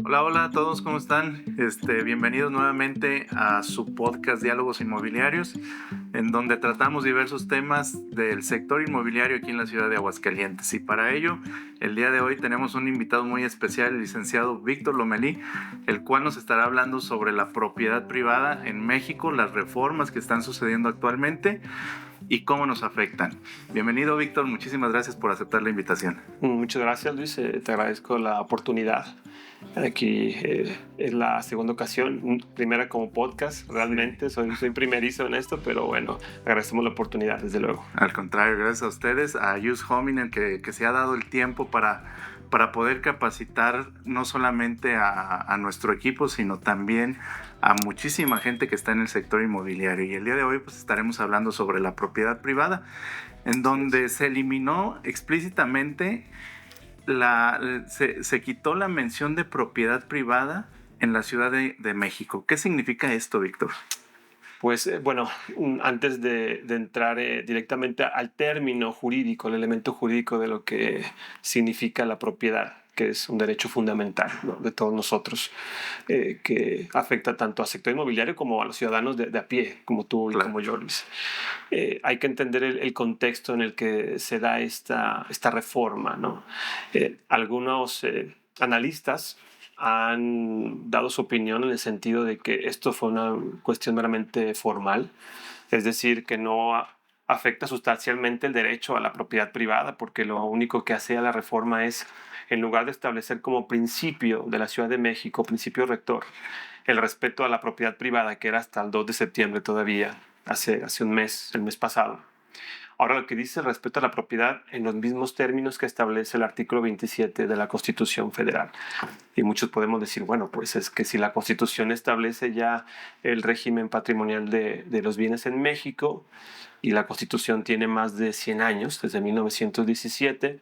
Hola, hola a todos, ¿cómo están? Bienvenidos nuevamente a su podcast Diálogos Inmobiliarios, en donde tratamos diversos temas del sector inmobiliario aquí en la ciudad de Aguascalientes. Y para ello, el día de hoy tenemos un invitado muy especial, el licenciado Víctor Lomelí, el cual nos estará hablando sobre la propiedad privada en México, las reformas que están sucediendo actualmente y cómo nos afectan. Bienvenido, Víctor, muchísimas gracias por aceptar la invitación. Muchas gracias, Luis. Te agradezco la oportunidad. Aquí es la segunda ocasión, primera como podcast. Realmente soy primerizo en esto, pero bueno, agradecemos la oportunidad, desde luego. Al contrario, gracias a ustedes, a Yus Hominen, que se ha dado el tiempo para poder capacitar no solamente a nuestro equipo, sino también a muchísima gente que está en el sector inmobiliario. Y el día de hoy pues estaremos hablando sobre la propiedad privada, en donde se eliminó explícitamente, se quitó la mención de propiedad privada en la Ciudad de México. ¿Qué significa esto, Víctor? Pues bueno, antes de entrar directamente al término jurídico, el elemento jurídico de lo que significa la propiedad, que es un derecho fundamental, ¿no?, de todos nosotros, que afecta tanto al sector inmobiliario como a los ciudadanos de a pie, como tú y Claro. como yo, Luis. Hay que entender el contexto en el que se da esta reforma, ¿no? Algunos analistas han dado su opinión en el sentido de que esto fue una cuestión meramente formal, es decir, que no afecta sustancialmente el derecho a la propiedad privada, porque lo único que hacía la reforma es, en lugar de establecer como principio de la Ciudad de México, principio rector, el respeto a la propiedad privada, que era hasta el 2 de septiembre todavía, hace un mes, el mes pasado. Ahora lo que dice el respeto a la propiedad en los mismos términos que establece el artículo 27 de la Constitución Federal. Y muchos podemos decir, bueno, pues es que si la Constitución establece ya el régimen patrimonial de los bienes en México y la Constitución tiene más de 100 años, desde 1917,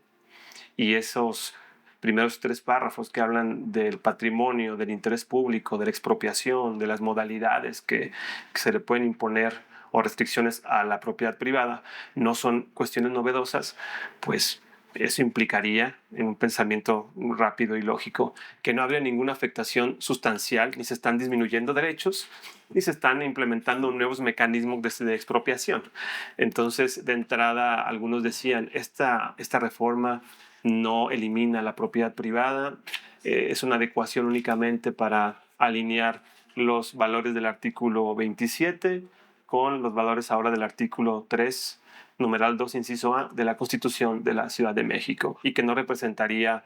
y esos primeros 3 párrafos que hablan del patrimonio, del interés público, de la expropiación, de las modalidades que se le pueden imponer o restricciones a la propiedad privada, no son cuestiones novedosas, pues eso implicaría, en un pensamiento rápido y lógico, que no habría ninguna afectación sustancial, ni se están disminuyendo derechos, ni se están implementando nuevos mecanismos de expropiación. Entonces, de entrada, algunos decían, esta reforma no elimina la propiedad privada, es una adecuación únicamente para alinear los valores del artículo 27 con los valores ahora del artículo 3, numeral 2, inciso A, de la Constitución de la Ciudad de México, y que no representaría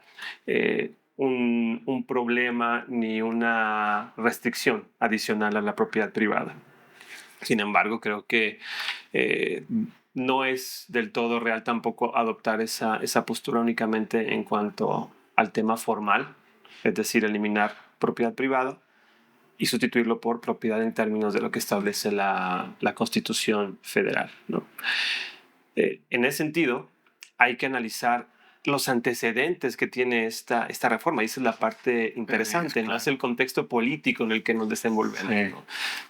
un problema ni una restricción adicional a la propiedad privada. Sin embargo, creo que no es del todo real tampoco adoptar esa postura únicamente en cuanto al tema formal, es decir, eliminar propiedad privada y sustituirlo por propiedad en términos de lo que establece la Constitución Federal, ¿no? En ese sentido, hay que analizar los antecedentes que tiene esta reforma, y esa es la parte interesante, ¿no? Es el contexto político en el que nos desenvolvemos, Sí. ¿no?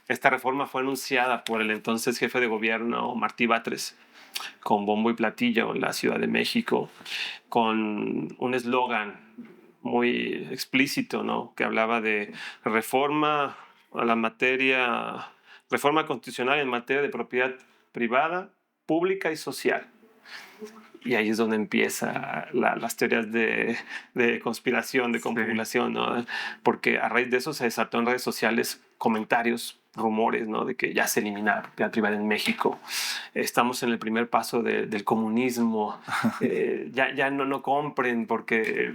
Esta reforma fue anunciada por el entonces jefe de gobierno, Martí Batres, con bombo y platillo en la Ciudad de México, con un eslogan muy explícito, ¿no?, que hablaba de reforma a la materia, reforma constitucional en materia de propiedad privada, pública y social. Y ahí es donde empiezan las teorías de conspiración, de confabulación, ¿no? Porque a raíz de eso se desató en redes sociales comentarios, rumores, ¿no?, de que ya se elimina la propiedad privada en México. Estamos en el primer paso del comunismo. Ya no compren porque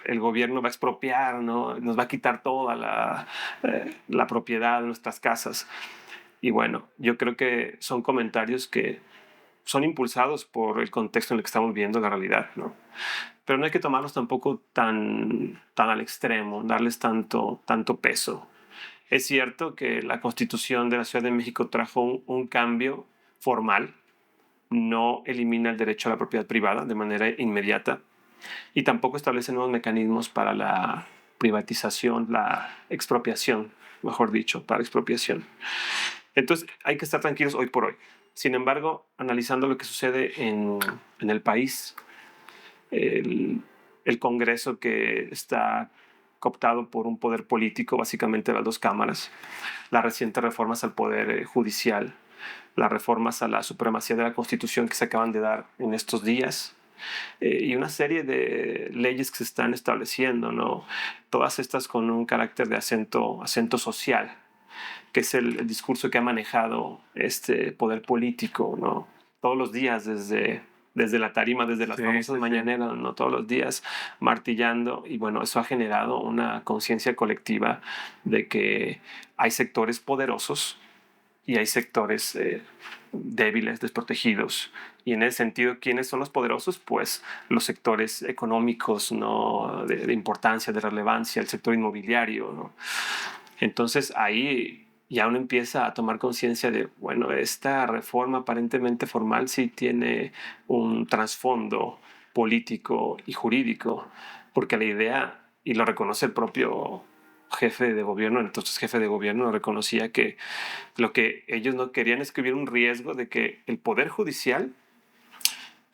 el gobierno va a expropiar, ¿no?, nos va a quitar toda la propiedad de nuestras casas. Y bueno, yo creo que son comentarios que son impulsados por el contexto en el que estamos viendo la realidad, ¿no? Pero no hay que tomarlos tampoco tan al extremo, darles tanto peso. Es cierto que la Constitución de la Ciudad de México trajo un cambio formal, no elimina el derecho a la propiedad privada de manera inmediata y tampoco establece nuevos mecanismos para la privatización, la expropiación, mejor dicho, para expropiación. Entonces hay que estar tranquilos hoy por hoy. Sin embargo, analizando lo que sucede en el país, el Congreso que está cooptado por un poder político, básicamente las dos cámaras, las recientes reformas al poder judicial, las reformas a la supremacía de la Constitución que se acaban de dar en estos días, y una serie de leyes que se están estableciendo, ¿no? Todas estas con un carácter de acento social, que es el discurso que ha manejado este poder político, ¿no? Todos los días, desde la tarima, desde las famosas mañaneras, ¿no? Todos los días martillando, y bueno, eso ha generado una conciencia colectiva de que hay sectores poderosos y hay sectores débiles, desprotegidos. Y en ese sentido, ¿quiénes son los poderosos? Pues los sectores económicos, ¿no? de importancia, de relevancia, el sector inmobiliario, ¿no? Entonces ahí ya uno empieza a tomar conciencia de, bueno, esta reforma aparentemente formal sí tiene un trasfondo político y jurídico, porque la idea, y lo reconoce el propio jefe de gobierno, entonces jefe de gobierno reconocía que lo que ellos no querían es que hubiera un riesgo de que el Poder Judicial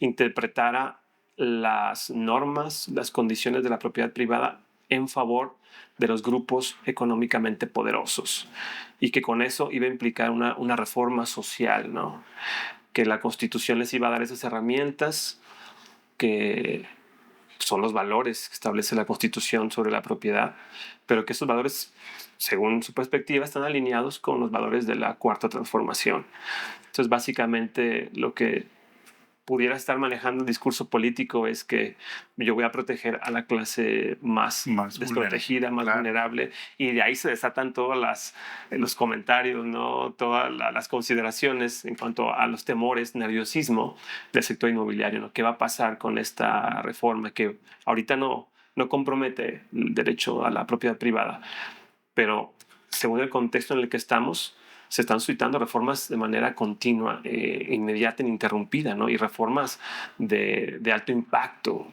interpretara las normas, las condiciones de la propiedad privada en favor de los grupos económicamente poderosos, y que con eso iba a implicar una reforma social, ¿no? Que la Constitución les iba a dar esas herramientas que son los valores que establece la Constitución sobre la propiedad, pero que esos valores, según su perspectiva, están alineados con los valores de la Cuarta Transformación. Entonces, básicamente, lo que pudiera estar manejando el discurso político es que yo voy a proteger a la clase más desprotegida, más vulnerable, y de ahí se desatan todos los comentarios, ¿no? Todas las consideraciones en cuanto a los temores, nerviosismo del sector inmobiliario, ¿no? ¿Qué va a pasar con esta reforma que ahorita no compromete el derecho a la propiedad privada, pero según el contexto en el que estamos, se están suscitando reformas de manera continua, inmediata, ininterrumpida, ¿no? Y reformas de alto impacto,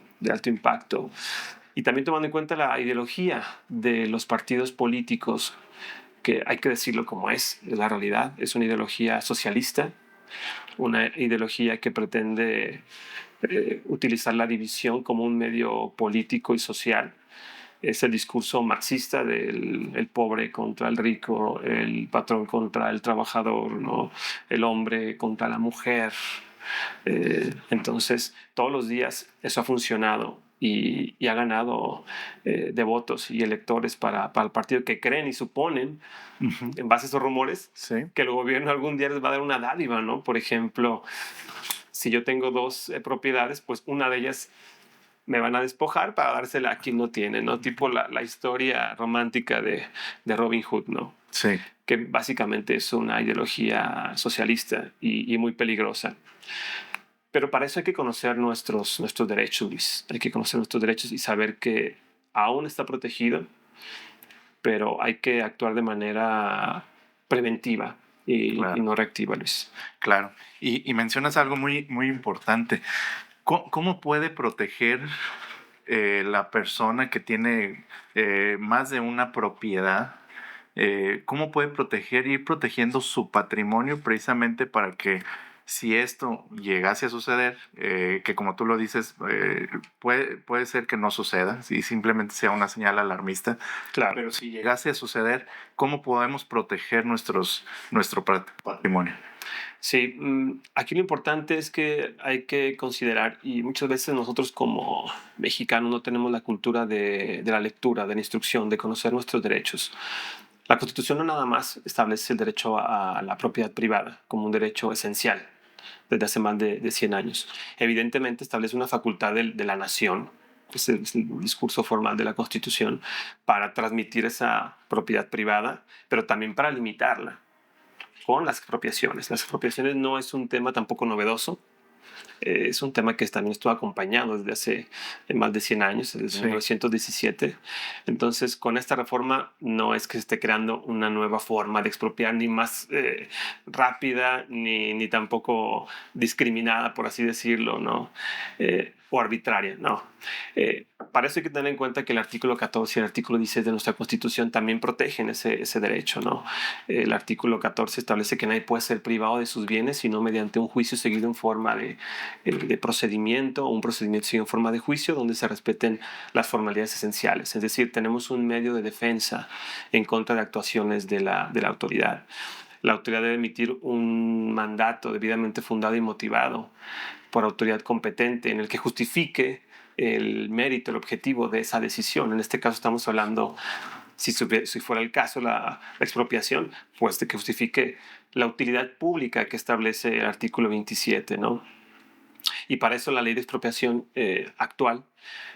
Y también tomando en cuenta la ideología de los partidos políticos, que hay que decirlo como es la realidad, es una ideología socialista, una ideología que pretende utilizar la división como un medio político y social. Es el discurso marxista del el pobre contra el rico, el patrón contra el trabajador, ¿no? El hombre contra la mujer. Entonces, todos los días eso ha funcionado y ha ganado devotos y electores para el partido, que creen y suponen, en base a esos rumores, que el gobierno algún día les va a dar una dádiva, ¿no? Por ejemplo, si yo tengo dos propiedades, pues una de ellas me van a despojar para dársela a quien no tiene, ¿no? Tipo la historia romántica de Robin Hood, ¿no? Sí. Que básicamente es una ideología socialista y muy peligrosa. Pero para eso hay que conocer nuestros derechos, Luis. Hay que conocer nuestros derechos y saber que aún está protegido, pero hay que actuar de manera preventiva y no reactiva, Luis. Claro. Y mencionas algo muy, muy importante. ¿Cómo puede proteger la persona que tiene más de una propiedad? ¿Cómo puede ir protegiendo su patrimonio precisamente para que, si esto llegase a suceder, que como tú lo dices, puede ser que no suceda, si simplemente sea una señal alarmista, claro. Pero si llegase a suceder, ¿cómo podemos proteger nuestro patrimonio? Sí, aquí lo importante es que hay que considerar, y muchas veces nosotros como mexicanos no tenemos la cultura de la lectura, de la instrucción, de conocer nuestros derechos. La Constitución no nada más establece el derecho a la propiedad privada como un derecho esencial desde hace más de 100 años. Evidentemente establece una facultad de la nación, es el discurso formal de la Constitución, para transmitir esa propiedad privada, pero también para limitarla con las expropiaciones. Las expropiaciones no es un tema tampoco novedoso. Es un tema que también estuvo acompañado desde hace más de 100 años, desde 1917. Entonces, con esta reforma no es que se esté creando una nueva forma de expropiar, ni más rápida, ni tampoco discriminada, por así decirlo, ¿no? o arbitraria, no. Para eso hay que tener en cuenta que el artículo 14 y el artículo 16 de nuestra Constitución también protegen ese derecho, ¿no? El artículo 14 establece que nadie puede ser privado de sus bienes sino mediante un juicio seguido en forma de procedimiento, o un procedimiento seguido en forma de juicio donde se respeten las formalidades esenciales. Es decir, tenemos un medio de defensa en contra de actuaciones de la autoridad. La autoridad debe emitir un mandato debidamente fundado y motivado por autoridad competente en el que justifique el mérito, el objetivo de esa decisión. En este caso estamos hablando, si fuera el caso, la expropiación, pues de que justifique la utilidad pública que establece el artículo 27, ¿no? Y para eso la ley de expropiación actual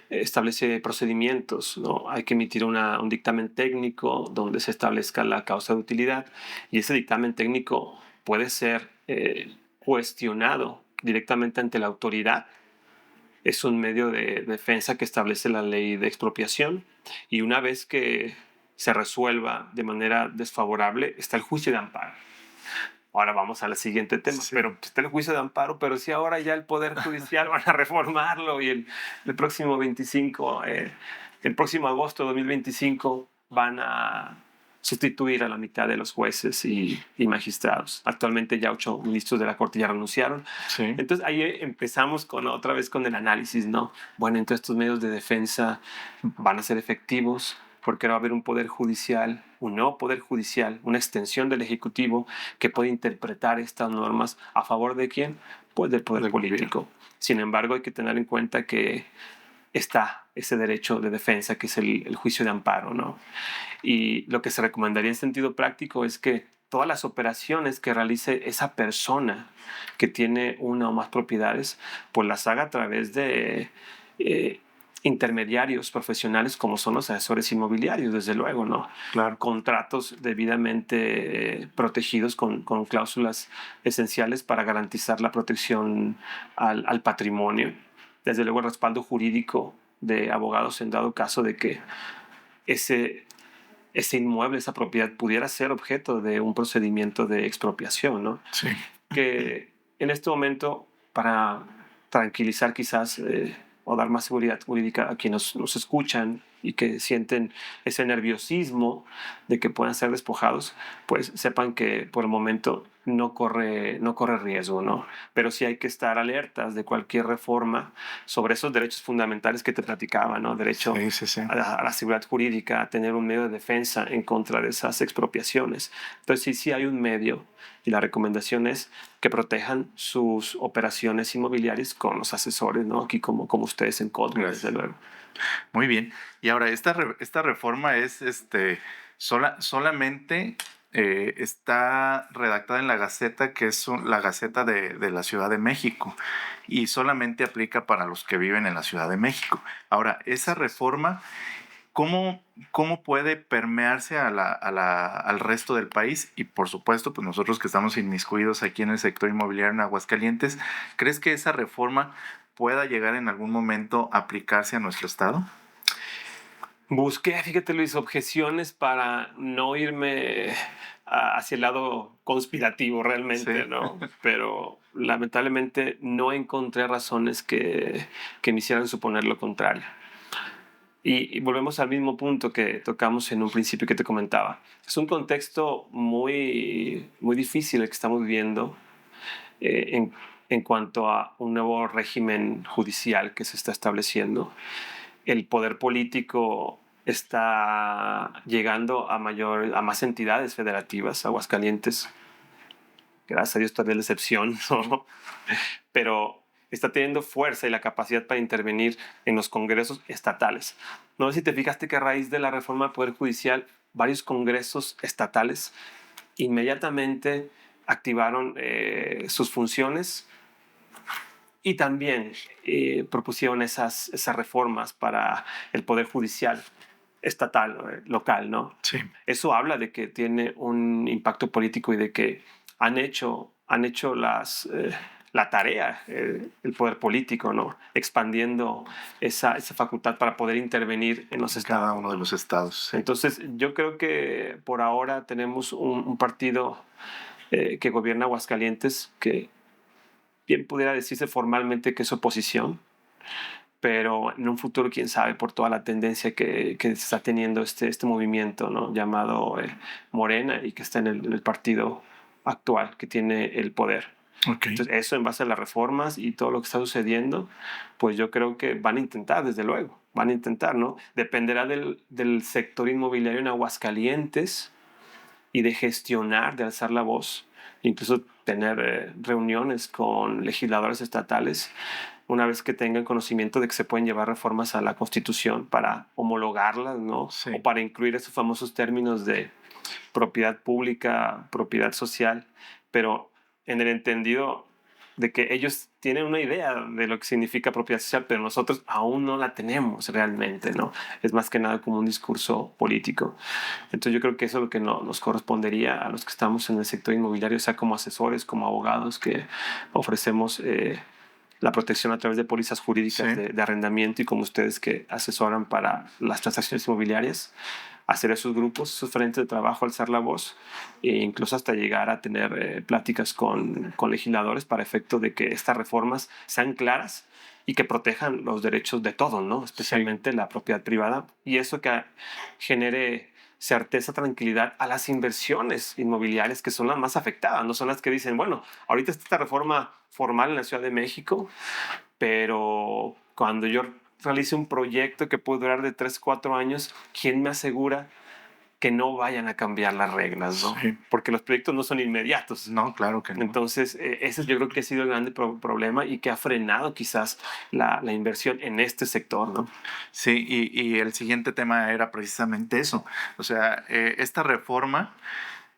establece procedimientos, ¿no? Hay que emitir un dictamen técnico donde se establezca la causa de utilidad y ese dictamen técnico puede ser cuestionado directamente ante la autoridad. Es un medio de defensa que establece la ley de expropiación y una vez que se resuelva de manera desfavorable está el juicio de amparo. Ahora vamos al siguiente tema, Sí. pero está el juicio de amparo, pero si ahora ya el Poder Judicial van a reformarlo y el próximo 25, el próximo agosto de 2025 van a sustituir a la mitad de los jueces y magistrados. Actualmente ya 8 ministros de la Corte ya renunciaron. Sí. Entonces ahí empezamos otra vez con el análisis, ¿no? Bueno, entonces estos medios de defensa van a ser efectivos porque va a haber un poder judicial, un nuevo poder judicial, una extensión del Ejecutivo que puede interpretar estas normas a favor de quién, pues del poder político. Sin embargo, hay que tener en cuenta que está ese derecho de defensa que es el juicio de amparo, ¿no? Y lo que se recomendaría en sentido práctico es que todas las operaciones que realice esa persona que tiene una o más propiedades, pues las haga a través de intermediarios profesionales como son los asesores inmobiliarios, desde luego, ¿no? Claro. Contratos debidamente protegidos con cláusulas esenciales para garantizar la protección al patrimonio. Desde luego el respaldo jurídico de abogados en dado caso de que ese inmueble, esa propiedad pudiera ser objeto de un procedimiento de expropiación, ¿no? Sí. Que en este momento, para tranquilizar quizás o dar más seguridad jurídica a quienes nos escuchan y que sienten ese nerviosismo de que puedan ser despojados, pues sepan que por el momento no corre riesgo, ¿no? Pero sí hay que estar alertas de cualquier reforma sobre esos derechos fundamentales que te platicaba, ¿no? Derecho Sí. a la seguridad jurídica, a tener un medio de defensa en contra de esas expropiaciones. Entonces sí hay un medio y la recomendación es que protejan sus operaciones inmobiliarias con los asesores, ¿no? Aquí como ustedes en Codman, desde luego. Muy bien. Y ahora, esta reforma es solamente está redactada en la Gaceta, que es la Gaceta de la Ciudad de México, y solamente aplica para los que viven en la Ciudad de México. Ahora, esa reforma, ¿cómo puede permearse al resto del país? Y por supuesto, pues nosotros que estamos inmiscuidos aquí en el sector inmobiliario en Aguascalientes, ¿crees que esa reforma pueda llegar en algún momento a aplicarse a nuestro estado? Busqué, fíjate Luis, objeciones para no irme hacia el lado conspirativo realmente, Sí. ¿no? Pero lamentablemente no encontré razones que me hicieran suponer lo contrario. Y volvemos al mismo punto que tocamos en un principio que te comentaba. Es un contexto muy, muy difícil el que estamos viviendo en cuanto a un nuevo régimen judicial que se está estableciendo. El poder político está llegando a más entidades federativas. Aguascalientes, gracias a Dios, todavía es la excepción, ¿no? Pero está teniendo fuerza y la capacidad para intervenir en los congresos estatales. No sé si te fijaste que a raíz de la reforma del Poder Judicial, varios congresos estatales inmediatamente activaron sus funciones y también propusieron esas reformas para el Poder Judicial estatal, local, ¿no? Sí. Eso habla de que tiene un impacto político y de que han hecho la tarea, el poder político, ¿no? Expandiendo esa facultad para poder intervenir en los estados. Cada uno de los estados. Sí. Entonces, yo creo que por ahora tenemos un partido que gobierna Aguascalientes que bien pudiera decirse formalmente que es oposición, pero en un futuro, quién sabe, por toda la tendencia que se está teniendo este movimiento, ¿no? Llamado Morena, y que está en el partido actual que tiene el poder. Okay. Entonces, eso en base a las reformas y todo lo que está sucediendo, pues yo creo que van a intentar, desde luego, van a intentar, ¿no? Dependerá del sector inmobiliario en Aguascalientes y de gestionar, de alzar la voz, incluso tener reuniones con legisladores estatales una vez que tengan conocimiento de que se pueden llevar reformas a la Constitución para homologarlas, ¿no? Sí. O para incluir esos famosos términos de propiedad pública, propiedad social, pero en el entendido de que ellos tienen una idea de lo que significa propiedad social, pero nosotros aún no la tenemos realmente, ¿no? Es más que nada como un discurso político. Entonces yo creo que eso es lo que nos correspondería a los que estamos en el sector inmobiliario, sea como asesores, como abogados, que ofrecemos la protección a través de pólizas jurídicas de arrendamiento, y como ustedes que asesoran para las transacciones inmobiliarias, hacer esos grupos, esos frentes de trabajo, alzar la voz e incluso hasta llegar a tener pláticas con legisladores para efecto de que estas reformas sean claras y que protejan los derechos de todos, ¿no? Especialmente la propiedad privada, y eso que genere certeza, tranquilidad a las inversiones inmobiliarias, que son las más afectadas, no son las que dicen, bueno, ahorita está esta reforma formal en la Ciudad de México, pero cuando yo realice un proyecto que puede durar de 3, 4 años, ¿quién me asegura que no vayan a cambiar las reglas, ¿no? Sí. Porque los proyectos no son inmediatos. No, claro que no. Entonces, ese yo creo que ha sido el grande problema y que ha frenado quizás la inversión en este sector, ¿no? Sí, y el siguiente tema era precisamente eso. O sea, esta reforma,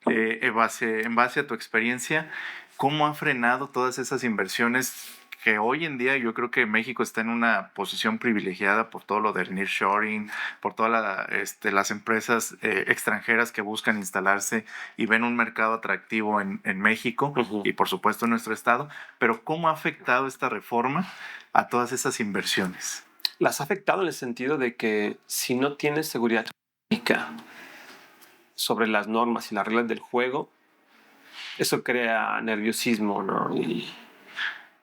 en base a tu experiencia, ¿cómo ha frenado todas esas inversiones que hoy en día yo creo que México está en una posición privilegiada por todo lo del nearshoring, por todas las empresas extranjeras que buscan instalarse y ven un mercado atractivo en México y por supuesto en nuestro estado? Pero ¿cómo ha afectado esta reforma a todas esas inversiones? Las ha afectado en el sentido de que si no tienes seguridad jurídica sobre las normas y las reglas del juego, eso crea nerviosismo, ¿no?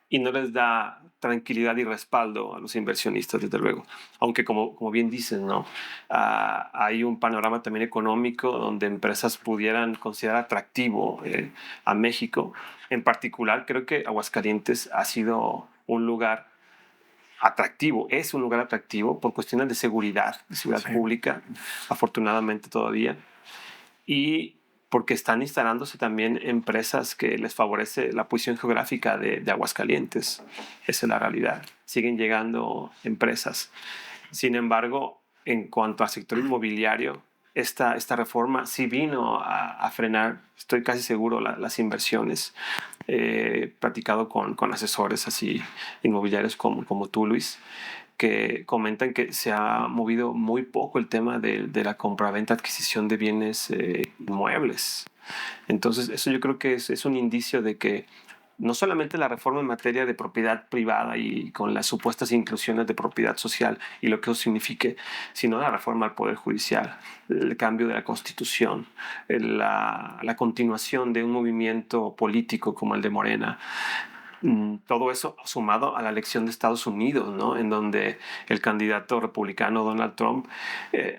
Y no les da tranquilidad y respaldo a los inversionistas, desde luego. Aunque como bien dices, ¿no? Hay un panorama también económico donde empresas pudieran considerar atractivo a México. En particular, creo que Aguascalientes ha sido un lugar atractivo, es un lugar atractivo por cuestiones de seguridad pública, afortunadamente todavía, y porque están instalándose también empresas que les favorece la posición geográfica de Aguascalientes. Esa es la realidad. Siguen llegando empresas. Sin embargo, en cuanto al sector inmobiliario, esta reforma sí vino a frenar, estoy casi seguro, las inversiones. He platicado con asesores así inmobiliarios como tú, Luis, que comentan que se ha movido muy poco el tema de la compraventa, adquisición de bienes inmuebles. Entonces, eso yo creo que es un indicio de que no solamente la reforma en materia de propiedad privada y con las supuestas inclusiones de propiedad social y lo que eso signifique, sino la reforma al Poder Judicial, el cambio de la Constitución, la continuación de un movimiento político como el de Morena. Todo eso sumado a la elección de Estados Unidos, ¿no? En donde el candidato republicano Donald Trump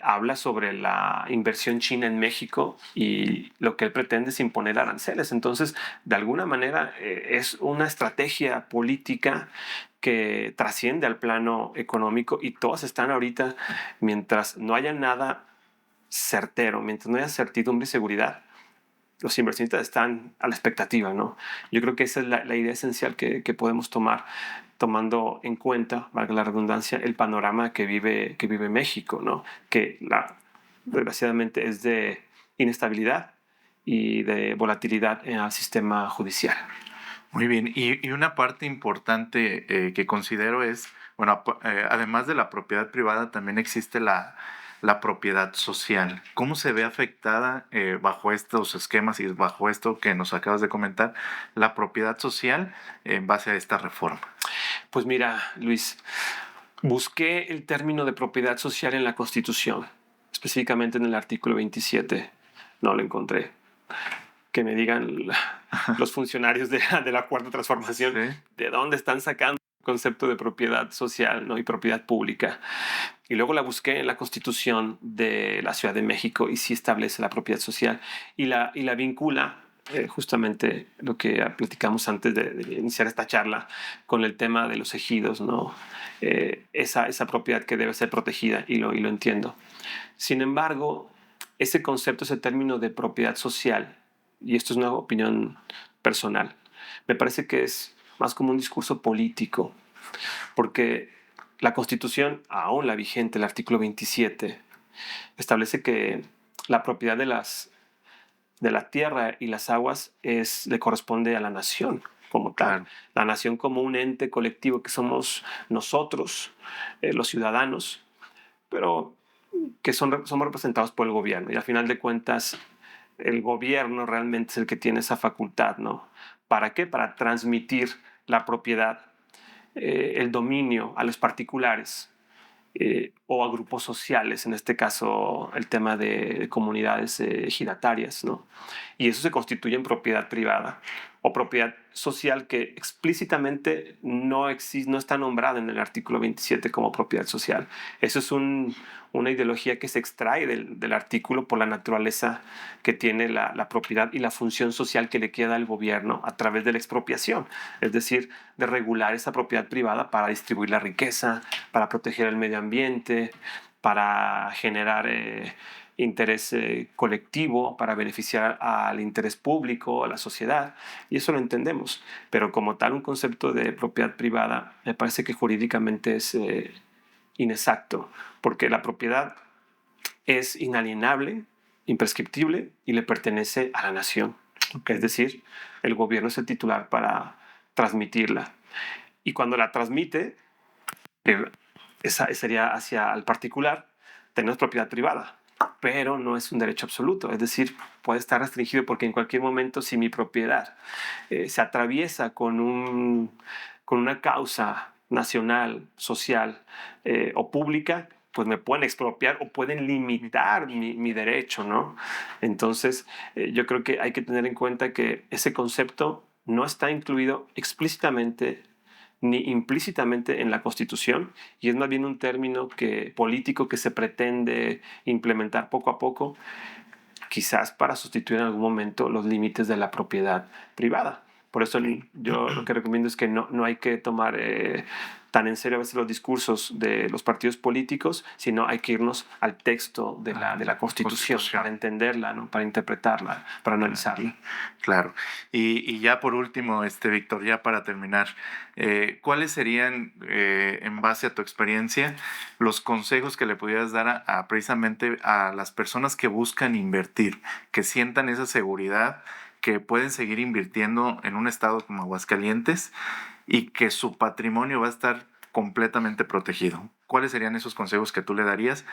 habla sobre la inversión china en México y lo que él pretende es imponer aranceles. Entonces, de alguna manera, es una estrategia política que trasciende al plano económico, y todas están ahorita, mientras no haya nada certero, mientras no haya certidumbre y seguridad, los inversionistas están a la expectativa, ¿no? Yo creo que esa es la idea esencial que podemos tomar, tomando en cuenta, valga la redundancia, el panorama que vive México, ¿no? Que desgraciadamente es de inestabilidad y de volatilidad en el sistema judicial. Muy bien, y una parte importante que considero es, bueno, además de la propiedad privada, también existe la propiedad social. ¿Cómo se ve afectada bajo estos esquemas y bajo esto que nos acabas de comentar, la propiedad social en base a esta reforma? Pues mira, Luis, busqué el término de propiedad social en la Constitución, específicamente en el artículo 27. No lo encontré. Que me digan los funcionarios de la Cuarta Transformación, ¿sí?, de dónde están sacando concepto de propiedad social, ¿no? Y propiedad pública. Y luego la busqué en la Constitución de la Ciudad de México y sí establece la propiedad social y la vincula, justamente lo que platicamos antes de iniciar esta charla, con el tema de los ejidos, ¿no? Esa propiedad que debe ser protegida y lo entiendo. Sin embargo, ese concepto, ese término de propiedad social, y esto es una opinión personal, me parece que es más como un discurso político, porque la Constitución, aún la vigente, el artículo 27, establece que la propiedad de la tierra y las aguas le corresponde a la nación como tal. Claro. La nación como un ente colectivo que somos nosotros, los ciudadanos, pero que somos representados por el gobierno. Y al final de cuentas, el gobierno realmente es el que tiene esa facultad, ¿no? ¿Para qué? Para transmitir la propiedad, el dominio a los particulares o a grupos sociales, en este caso el tema de comunidades ejidatarias, ¿no? Y eso se constituye en propiedad privada o propiedad social que explícitamente no está nombrada en el artículo 27 como propiedad social. Eso es una ideología que se extrae del artículo por la naturaleza que tiene la propiedad y la función social que le queda al gobierno a través de la expropiación, es decir, de regular esa propiedad privada para distribuir la riqueza, para proteger el medio ambiente, para generar interés colectivo, para beneficiar al interés público, a la sociedad, y eso lo entendemos. Pero como tal, un concepto de propiedad privada me parece que jurídicamente es inexacto, porque la propiedad es inalienable, imprescriptible y le pertenece a la nación. Es decir, el gobierno es el titular para transmitirla. Y cuando la transmite, esa sería hacia el particular, tenemos propiedad privada, pero no es un derecho absoluto, es decir, puede estar restringido porque en cualquier momento si mi propiedad se atraviesa con una causa nacional, social o pública, pues me pueden expropiar o pueden limitar mi derecho, ¿no? Entonces, yo creo que hay que tener en cuenta que ese concepto no está incluido explícitamente ni implícitamente en la Constitución, y es más bien un término político que se pretende implementar poco a poco, quizás para sustituir en algún momento los límites de la propiedad privada. Por eso yo lo que recomiendo es que no hay que tomar tan en serio a veces los discursos de los partidos políticos, sino hay que irnos al texto de la Constitución para entenderla, ¿no? Para interpretarla, para analizarla. Claro. Y ya por último, Víctor, ya para terminar, ¿cuáles serían, en base a tu experiencia, los consejos que le pudieras dar precisamente a las personas que buscan invertir, que sientan esa seguridad, que pueden seguir invirtiendo en un estado como Aguascalientes y que su patrimonio va a estar completamente protegido? ¿Cuáles serían esos consejos que tú le darías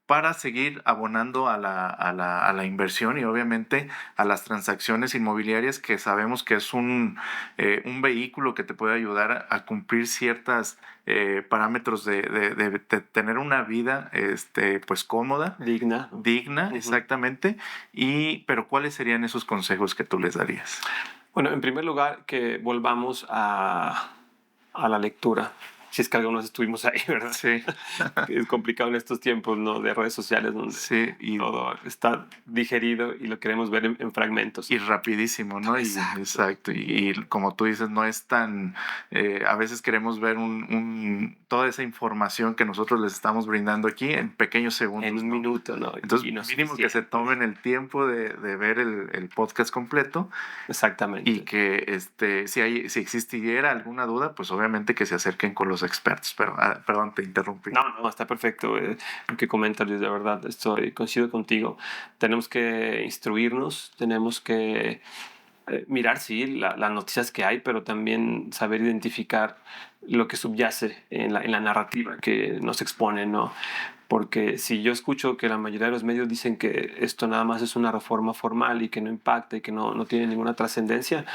para seguir abonando a la inversión y obviamente a las transacciones inmobiliarias, que sabemos que es un vehículo que te puede ayudar a cumplir ciertos parámetros de tener una vida pues cómoda, digna, exactamente? Pero ¿cuáles serían esos consejos que tú les darías? Bueno, en primer lugar, que volvamos a la lectura. Si es que algunos estuvimos ahí, ¿verdad? Sí. Es complicado en estos tiempos, ¿no? De redes sociales donde todo está digerido y lo queremos ver en fragmentos. Y rapidísimo, ¿no? Exacto. Y como tú dices, no es tan... a veces queremos ver toda esa información que nosotros les estamos brindando aquí en pequeños segundos. En un minuto, ¿no? Entonces, mínimo que se tomen el tiempo de ver el podcast completo. Exactamente. Y que si existiera alguna duda, pues obviamente que se acerquen con los expertos. Pero, perdón, te interrumpí. No, está perfecto lo que comentas, Luis, de verdad. Coincido contigo. Tenemos que instruirnos, tenemos que mirar, sí, las noticias que hay, pero también saber identificar lo que subyace en la narrativa que nos expone, ¿no? Porque si yo escucho que la mayoría de los medios dicen que esto nada más es una reforma formal y que no impacta y que no tiene ninguna trascendencia,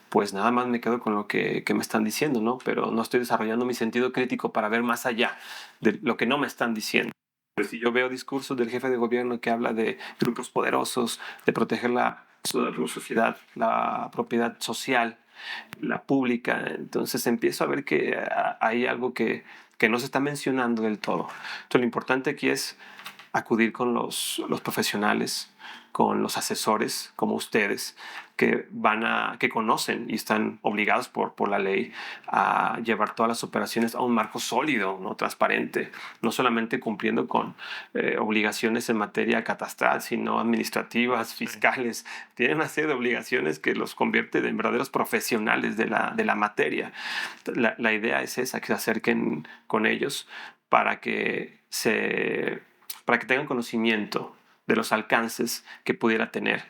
pues nada más me quedo con lo que me están diciendo, ¿no? Pero no estoy desarrollando mi sentido crítico para ver más allá de lo que no me están diciendo. Pero si yo veo discursos del jefe de gobierno que habla de grupos poderosos, de proteger la sociedad, la propiedad social, la pública. Entonces empiezo a ver que hay algo que no se está mencionando del todo. Entonces lo importante aquí es acudir con los profesionales, con los asesores como ustedes, que conocen y están obligados por la ley a llevar todas las operaciones a un marco sólido, ¿no? Transparente, no solamente cumpliendo con obligaciones en materia catastral, sino administrativas, fiscales. Tienen una serie de obligaciones que los convierte en verdaderos profesionales de la materia. La idea es esa, que se acerquen con ellos para que tengan conocimiento de los alcances que pudiera tener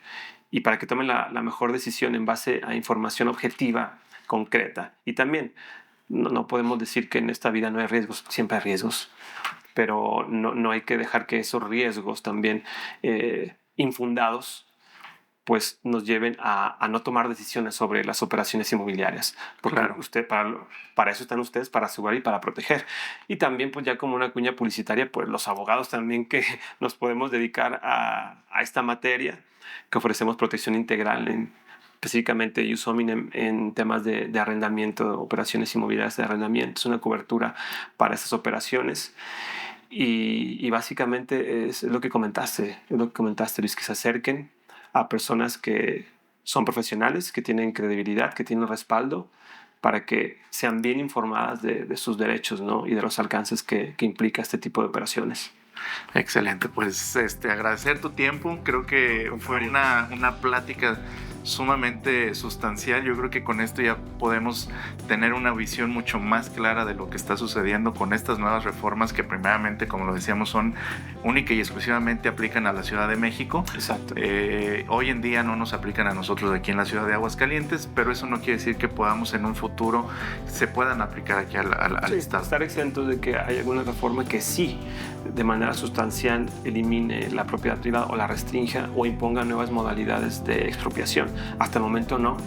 y para que tomen la mejor decisión en base a información objetiva, concreta. Y también no podemos decir que en esta vida no hay riesgos, siempre hay riesgos, pero no hay que dejar que esos riesgos también infundados pues nos lleven a no tomar decisiones sobre las operaciones inmobiliarias. Porque claro, para eso están ustedes, para asegurar y para proteger. Y también, pues ya como una cuña publicitaria, pues los abogados también que nos podemos dedicar a esta materia, que ofrecemos protección integral específicamente Ius Hominem en temas de arrendamiento, operaciones inmobiliarias de arrendamiento. Es una cobertura para esas operaciones. Y básicamente es lo que comentaste, Luis, que se acerquen a personas que son profesionales, que tienen credibilidad, que tienen respaldo, para que sean bien informadas de sus derechos, ¿no? Y de los alcances que implica este tipo de operaciones. Excelente, pues agradecer tu tiempo. Creo que fue una plática sumamente sustancial. Yo creo que con esto ya podemos tener una visión mucho más clara de lo que está sucediendo con estas nuevas reformas que primeramente, como lo decíamos, son única y exclusivamente aplican a la Ciudad de México. Exacto. Hoy en día no nos aplican a nosotros aquí en la ciudad de Aguascalientes, pero eso no quiere decir que podamos en un futuro se puedan aplicar aquí al Estado. Estar exentos de que haya alguna reforma que sí, de manera sustancial, elimine la propiedad privada o la restrinja o imponga nuevas modalidades de expropiación. Hasta el momento no,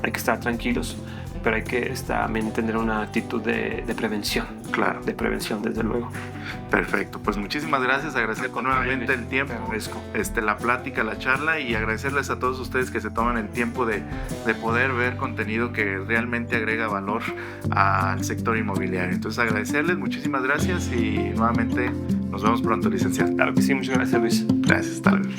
hay que estar tranquilos, pero hay que también tener una actitud de prevención. Claro. De prevención, desde luego. Perfecto, pues muchísimas gracias, agradecer nuevamente el tiempo, la plática, la charla, y agradecerles a todos ustedes que se toman el tiempo de poder ver contenido que realmente agrega valor al sector inmobiliario. Entonces agradecerles, muchísimas gracias y nuevamente nos vemos pronto, licenciado. Claro que sí, muchas gracias, Luis. Gracias, hasta luego.